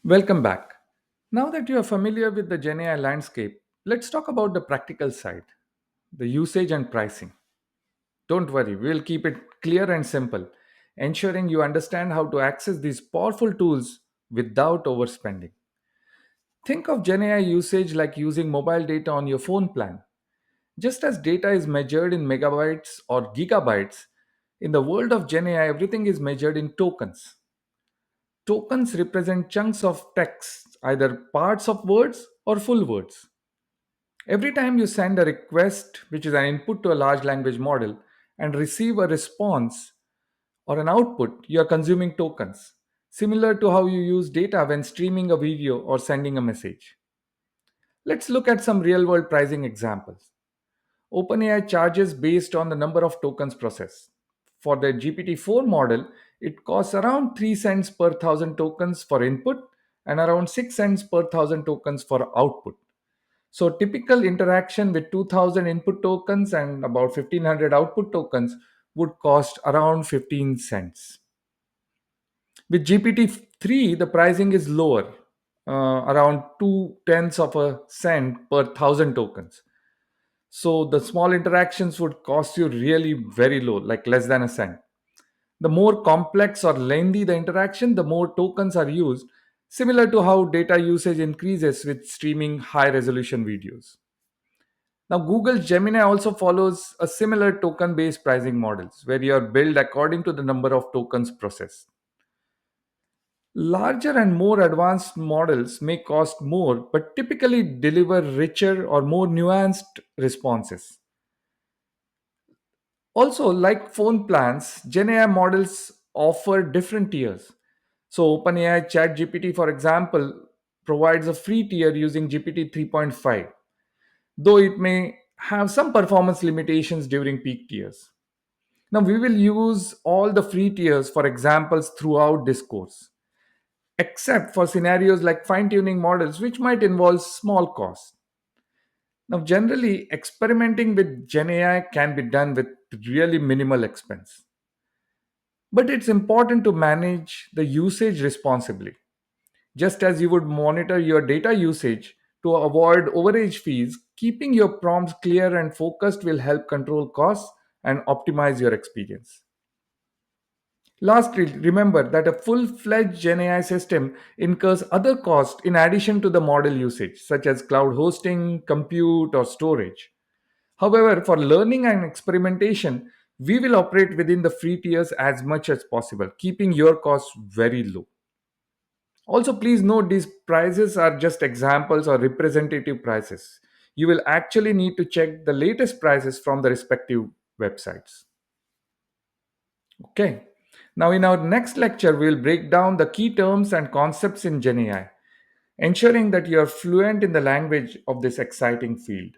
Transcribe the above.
Welcome back. Now that you are familiar with the GenAI landscape, let's talk about the practical side, the usage and pricing. Don't worry, we'll keep it clear and simple, ensuring you understand how to access these powerful tools without overspending. Think of GenAI usage like using mobile data on your phone plan. Just as data is measured in megabytes or gigabytes, in the world of GenAI, everything is measured in tokens. Tokens represent chunks of text, either parts of words or full words. Every time you send a request, which is an input to a large language model, and receive a response or an output, you are consuming tokens, similar to how you use data when streaming a video or sending a message. Let's look at some real world pricing examples. OpenAI charges based on the number of tokens processed. For the GPT-4 model, it costs around 3 cents per thousand tokens for input and around 6 cents per thousand tokens for output. So, typical interaction with 2000 input tokens and about 1500 output tokens would cost around 15 cents. With GPT-3, the pricing is lower, around 2 tenths of a cent per thousand tokens. So the small interactions would cost you really very low, like less than a cent. The more complex or lengthy the interaction, the more tokens are used, similar to how data usage increases with streaming high resolution videos. Now, Google Gemini also follows a similar token based pricing models where you are billed according to the number of tokens processed. Larger and more advanced models may cost more but typically deliver richer or more nuanced responses. Also, like phone plans, GenAI models offer different tiers. So, OpenAI ChatGPT, for example, provides a free tier using GPT 3.5, though it may have some performance limitations during peak tiers. Now, we will use all the free tiers for examples throughout this course, except for scenarios like fine tuning models, which might involve small costs. Now, generally, experimenting with GenAI can be done with really minimal expense. But it's important to manage the usage responsibly. Just as you would monitor your data usage to avoid overage fees, keeping your prompts clear and focused will help control costs and optimize your experience. Lastly, remember that a full fledged GenAI system incurs other costs in addition to the model usage, such as cloud hosting, compute, or storage. However, for learning and experimentation, we will operate within the free tiers as much as possible, keeping your costs very low. Also, please note these prices are just examples or representative prices. You will actually need to check the latest prices from the respective websites. Okay. Now, in our next lecture, we will break down the key terms and concepts in GenAI, ensuring that you are fluent in the language of this exciting field.